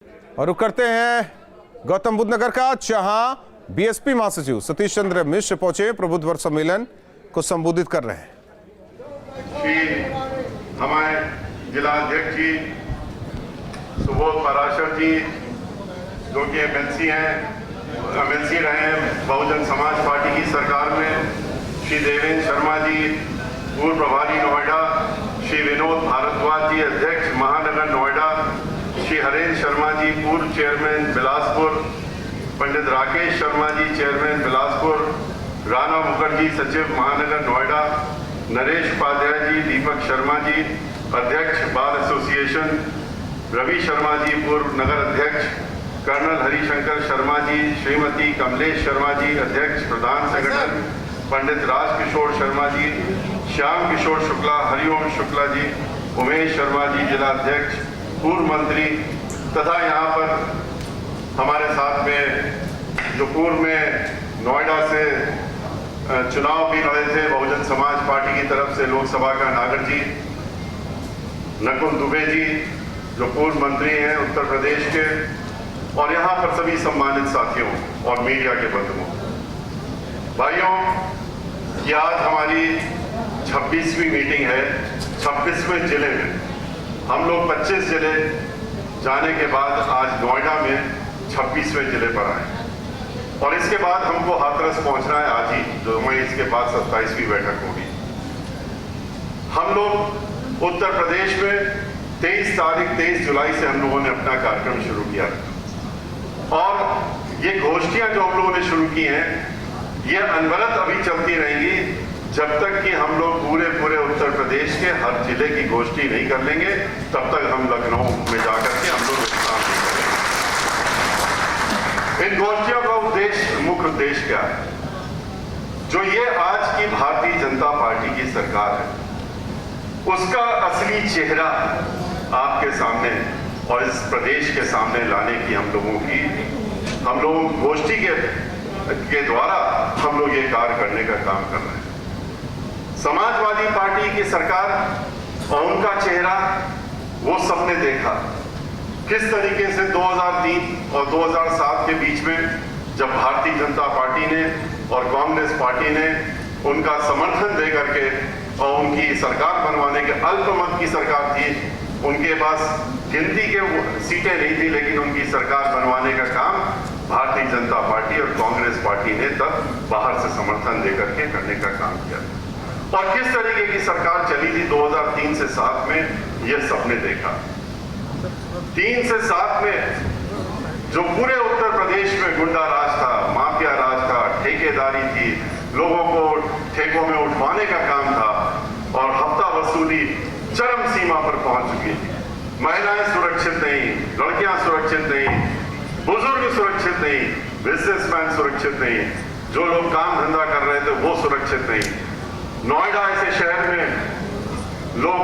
और रुक करते हैं गौतम बुद्ध नगर का, जहां बीएसपी महासचिव सतीश चंद्र मिश्र पहुंचे, प्रबुद्ध वर्ग सम्मेलन को संबोधित कर रहे हैं। हमारे जिला अध्यक्ष जी सुबोध पराशर जी, जो कि एमएलसी रहे हैं बहुजन समाज पार्टी की सरकार में, श्री देवेंद्र शर्मा जी पूर्व प्रभारी नोएडा, श्री विनोद भारद्वाज जी अध्यक्ष महानगर नोएडा, श्री हरेंद्र शर्मा जी पूर्व चेयरमैन बिलासपुर, पंडित राकेश शर्मा जी चेयरमैन बिलासपुर, राणा मुखर्जी सचिव महानगर नोएडा, नरेश उपाध्याय जी, दीपक शर्मा जी अध्यक्ष बार एसोसिएशन, रवि शर्मा जी पूर्व नगर अध्यक्ष, कर्नल हरिशंकर शर्मा जी, श्रीमती कमलेश शर्मा जी अध्यक्ष प्रधान संगठन, पंडित राजकिशोर शर्मा जी, श्याम किशोर शुक्ला, हरिओम शुक्ला जी, उमेश शर्मा जी जिला अध्यक्ष, पूर्व मंत्री, तथा यहाँ पर हमारे साथ में जो पूर्व में नोएडा से चुनाव भी लड़े थे बहुजन समाज पार्टी की तरफ से लोकसभा का नागर जी, नकुल दुबे जी जो पूर्व मंत्री हैं उत्तर प्रदेश के, और यहाँ पर सभी सम्मानित साथियों और मीडिया के बंधुओं, भाइयों, ये आज हमारी 26वीं मीटिंग है। 26वें जिले में हम लोग 25 जिले जाने के बाद आज नोएडा में 26वें जिले पर आए, और इसके बाद हमको हाथरस पहुंचना है आज ही, जो हमें इसके बाद 27वीं बैठक होगी। हम लोग उत्तर प्रदेश में 23 जुलाई से हम लोगों ने अपना कार्यक्रम शुरू किया, और ये गोष्ठियां जो हम लोगों ने शुरू की हैं ये अनवरत अभी चलती रहेंगी जब तक कि हम लोग पूरे उत्तर प्रदेश के हर जिले की गोष्ठी नहीं कर लेंगे, तब तक हम लखनऊ में जाकर के हम लोग काम नहीं करेंगे। इन गोष्ठियों का उद्देश्य, मुख्य उद्देश्य क्या है? जो ये आज की भारतीय जनता पार्टी की सरकार है, उसका असली चेहरा आपके सामने और इस प्रदेश के सामने लाने की हम लोग गोष्ठी के द्वारा हम लोग ये कार्य करने का काम कर रहे हैं। समाजवादी पार्टी की सरकार और उनका चेहरा वो सबने देखा, किस तरीके से 2003 और 2007 के बीच में जब भारतीय जनता पार्टी ने और कांग्रेस पार्टी ने उनका समर्थन दे करके और उनकी सरकार बनवाने के, अल्पमत की सरकार थी, उनके पास गिनती के सीटें नहीं थी, लेकिन उनकी सरकार बनवाने का काम भारतीय जनता पार्टी और कांग्रेस पार्टी ने तब बाहर से समर्थन दे करके करने का काम किया। और किस तरीके की सरकार चली थी 2003 से 7 में, यह सबने देखा। 3 से 7 में जो पूरे उत्तर प्रदेश में गुंडा राज था, माफिया राज था, ठेकेदारी थी, लोगों को ठेकों में उठवाने का काम था, और हफ्ता वसूली चरम सीमा पर पहुंच चुकी थी। महिलाएं सुरक्षित नहीं, लड़कियां सुरक्षित नहीं, बुजुर्ग सुरक्षित नहीं, बिजनेसमैन सुरक्षित नहीं, जो लोग काम धंधा कर रहे थे वो सुरक्षित नहीं। नोएडा ऐसे शहर में लोग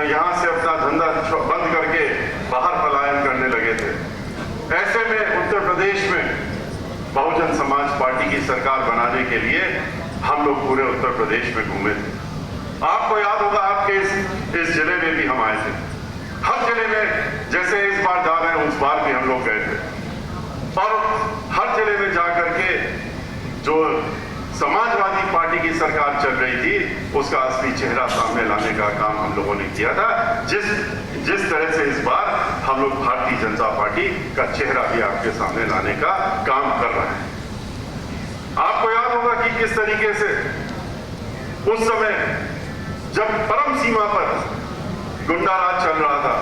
यहां से अपना धंधा बंद करके बाहर पलायन करने लगे थे। ऐसे में उत्तर प्रदेश में बहुजन समाज पार्टी की सरकार बनाने के लिए हम लोग पूरे उत्तर प्रदेश में घूमे थे। आपको याद होगा, आपके इस जिले में भी हम आए थे। हर जिले में जैसे इस बार जा रहे हैं उस बार भी हम लोग गए थे, और हर जिले में जाकर के जो समाजवादी पार्टी की सरकार चल रही थी उसका असली चेहरा सामने लाने का काम हम लोगों ने किया था। जिस तरह से इस बार हम लोग भारतीय जनता पार्टी का चेहरा भी आपके सामने लाने का काम कर रहे हैं। आपको याद होगा कि किस तरीके से उस समय जब परम सीमा पर गुंडा राज चल रहा था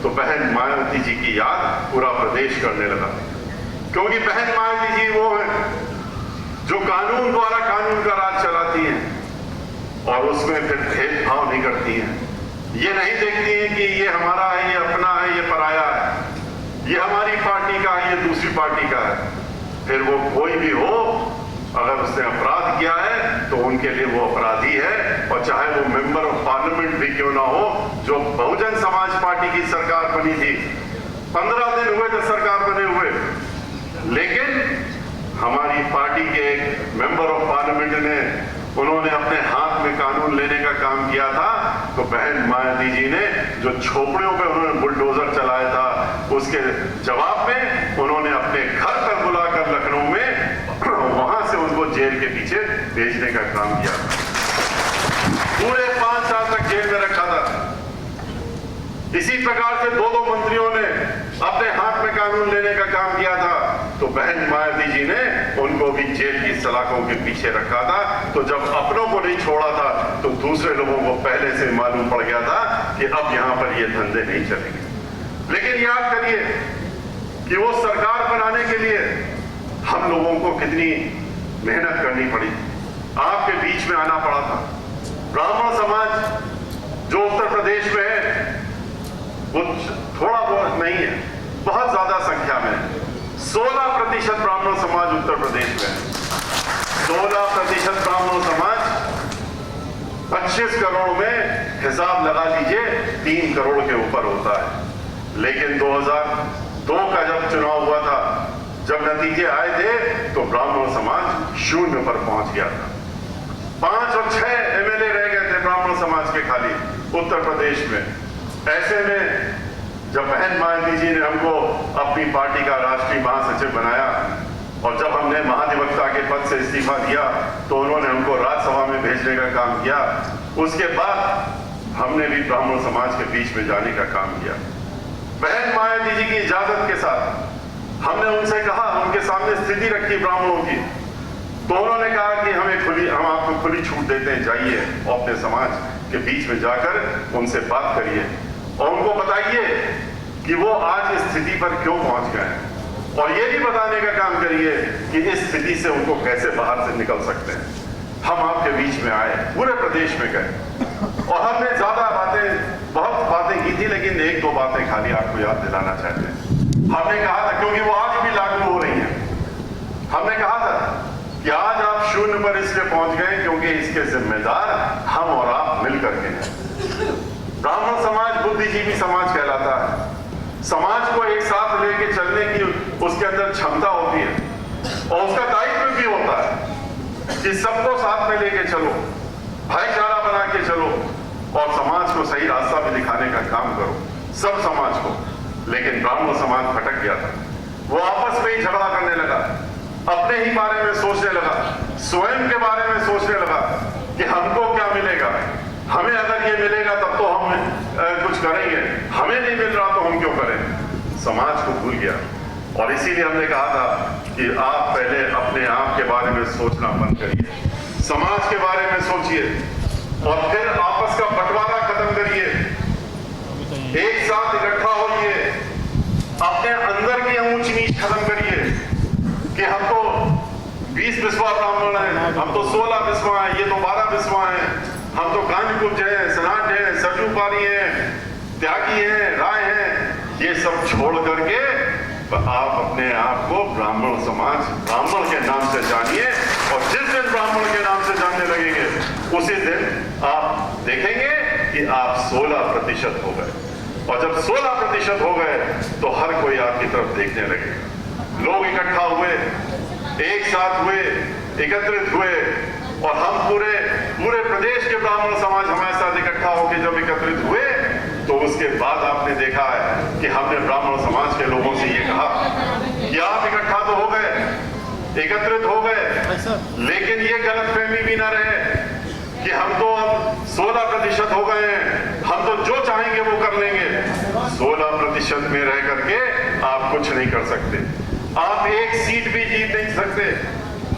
तो बहन मायावती जी की याद पूरा प्रदेश करने लगा, क्योंकि बहन मायावती जी वो है जो कानून द्वारा कानून का राज चलाती हैं, और उसमें फिर भेदभाव नहीं करती हैं। ये नहीं देखती हैं कि ये हमारा है, ये अपना है, ये पराया है, ये हमारी पार्टी का है, ये दूसरी पार्टी का है। फिर वो कोई भी हो, अगर उसने अपराध किया है तो उनके लिए वो अपराधी है, और चाहे वो मेंबर ऑफ पार्लियामेंट भी क्यों ना हो। जो बहुजन समाज पार्टी की सरकार बनी थी, 15 दिन हुए थे सरकार बने हुए, लेकिन हमारी पार्टी के एक मेंबर ऑफ पार्लियामेंट ने, उन्होंने अपने हाथ में कानून लेने का काम किया था, तो बहन मायावती जी ने जो झोपड़ियों पे उन्होंने बुलडोजर चलाया था, उसके जवाब में उन्होंने अपने घर पर बुलाकर लखनऊ में वहां से उनको जेल के पीछे भेजने का काम किया। पूरे 5 साल तक जेल में रखा था। इसी प्रकार से 2 मंत्रियों ने अपने हाथ में कानून लेने का काम किया था, तो बहन मायावती जी ने उनको भी जेल की सलाखों के पीछे रखा था। तो जब अपनों को नहीं छोड़ा था तो दूसरे लोगों को पहले से मालूम पड़ गया था कि अब यहां पर ये धंधे नहीं चलेंगे। लेकिन याद करिए कि वो सरकार बनाने के लिए हम लोगों को कितनी मेहनत करनी पड़ी, आपके बीच में आना पड़ा था। ब्राह्मण समाज जो उत्तर प्रदेश में है वो थोड़ा बहुत नहीं है, बहुत ज्यादा संख्या में है। 16% ब्राह्मण समाज उत्तर प्रदेश में है। 16% ब्राह्मण समाज 25 करोड़ में हिसाब लगा लीजिए 3 करोड़ के ऊपर होता है। लेकिन 2002 का जब चुनाव हुआ था, जब नतीजे आए थे तो ब्राह्मण समाज 0 पर पहुंच गया था। 5 और 6 एमएलए रह गए थे ब्राह्मण समाज के खाली उत्तर प्रदेश में। ऐसे में जब बहन मायावती जी ने हमको अपनी पार्टी का राष्ट्रीय महासचिव बनाया और जब हमने महाधिवक्ता के पद से इस्तीफा दिया तो उन्होंने हमको राज्यसभा में भेजने का काम किया। उसके बाद हमने भी ब्राह्मण समाज के बीच में जाने का काम किया। बहन मायावती जी की इजाजत के साथ हमने उनसे कहा, उनके सामने स्थिति रखी ब्राह्मणों की, तो उन्होंने कहा कि हम आपको खुली छूट देते हैं, जाइए और अपने समाज के बीच में जाकर उनसे बात करिए और उनको बताइए कि वो आज इस स्थिति पर क्यों पहुंच गए हैं और ये भी बताने का काम करिए कि इस स्थिति से उनको कैसे बाहर से निकल सकते हैं। हम आपके बीच में आए, पूरे प्रदेश में गए और हमने बहुत बातें की थी, लेकिन 1-2 बातें खाली आपको याद दिलाना चाहते हैं। हमने कहा था, क्योंकि वो आज भी लागू हो रही हैं, हमने कहा था कि आज आप 0 पर इसलिए पहुंच गए क्योंकि इसके जिम्मेदार हम और आप मिलकर के हैं। ब्राह्मण समाज बुद्धिजीवी समाज कहलाता है। समाज को एक साथ लेके चलने की उसके अंदर क्षमता होती है और उसका दायित्व भी होता है कि सबको साथ में लेके चलो, भाईचारा बना के चलो और समाज को सही रास्ता भी दिखाने का काम करो, सब समाज को। लेकिन ब्राह्मण समाज भटक गया था, वो आपस में ही झगड़ा करने लगा, अपने ही बारे में सोचने लगा, स्वयं के बारे में सोचने लगा कि हमको क्या मिलेगा, हमें अगर ये मिलेगा तब तो हम कुछ करेंगे, हमें नहीं मिल रहा तो हम क्यों करें। समाज को भूल गया और इसीलिए हमने कहा था कि आप पहले अपने आप के बारे में सोचना बंद करिए, समाज के बारे में सोचिए और फिर आपस का बंटवारा खत्म करिए, एक साथ इकट्ठा होइए, अपने अंदर की ऊंच नीच खत्म करिए कि हम तो 20 बिस्वा ब्राह्मण हैं, हम तो 16 बिस्वा हैं, ये तो 12 बिस्वा हैं, हम तो कांजकुब्ज हैं, सनाट हैं, सरजूपारी हैं, त्यागी हैं, राय हैं। ये सब छोड़ करके आप अपने आप को ब्राह्मण समाज, ब्राह्मण के नाम से जानिए और जिस दिन ब्राह्मण के नाम से जानने लगेंगे उसी दिन आप देखेंगे कि आप 16% हो गए और जब 16% हो गए तो हर कोई आपकी तरफ देखने लगेगा। लोग इकट्ठा हुए, एक साथ हुए, एकत्रित हुए और हम पूरे प्रदेश के ब्राह्मण समाज हमारे साथ इकट्ठा होकर जब एकत्रित हुए तो उसके बाद आपने देखा है कि हमने ब्राह्मण समाज के लोगों से ये कहा कि आप इकट्ठा तो हो गए, एकत्रित हो गए, लेकिन ये गलतफहमी भी ना रहे कि हम तो अब 16% हो गए हैं, हम तो जो चाहेंगे वो कर लेंगे। 16% में रह करके आप कुछ नहीं कर सकते, आप एक सीट भी जीत नहीं सकते।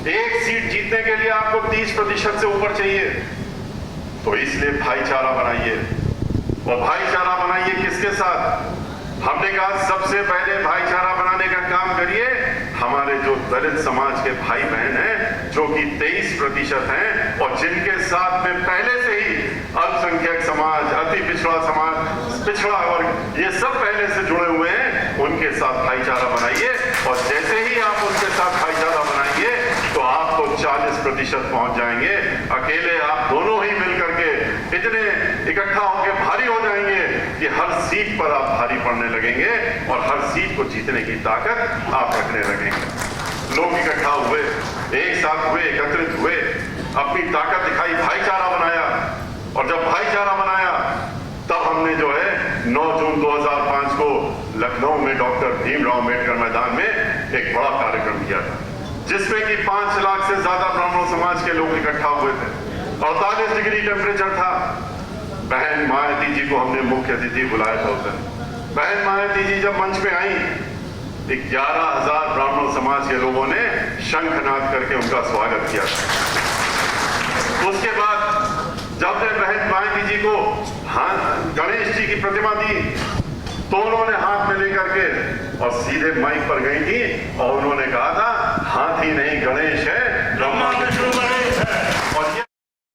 एक सीट जीतने के लिए आपको 30% से ऊपर चाहिए। तो इसलिए भाईचारा बनाइए और भाईचारा बनाइए किसके साथ? हमने कहा सबसे पहले भाईचारा बनाने का काम करिए हमारे जो दलित समाज के भाई बहन हैं जो कि 23% हैं और जिनके साथ में पहले से ही अल्पसंख्यक समाज, अति पिछड़ा समाज, पिछड़ा वर्ग, ये सब पहले से जुड़े हुए हैं, उनके साथ भाईचारा बनाइए और जैसे ही आप उनके साथ भाईचारा बनाइए तो आप तो 40% पहुंच जाएंगे। अकेले आप दोनों ही मिलकर के इतने इकट्ठा होकर भारी हो जाएंगे कि हर सीट पर आप भारी पड़ने लगेंगे और हर सीट को जीतने की ताकत आप रखने लगेंगे। लोग इकट्ठा हुए, एक साथ हुए, एकत्रित हुए, अपनी ताकत दिखाई, भाईचारा बनाया और जब भाईचारा बनाया तब हमने जो है 9 जून 2005 को लखनऊ में डॉक्टर भीमराव अंबेडकर मैदान में एक बड़ा कार्यक्रम किया था, जिसमें कि 5 लाख से ज्यादा ब्राह्मण समाज के लोग इकट्ठा हुए थे। 48 डिग्री टेम्परेचर था। बहन मायावती जी को हमने मुख्य अतिथि बुलाया था उस दिन। बहन मायावती जी जब मंच पे आई, 11,000 ब्राह्मण समाज के लोगों ने शंखनाद करके उनका स्वागत किया। उसके बाद जब ने बहन मायावती जी को गणेश जी की प्रतिमा दी, तो उन्होंने हाथ में लेकर के और सीधे माइक पर गई थी और उन्होंने कहा था, हाथी नहीं गणेश है, ब्रह्मा विष्णु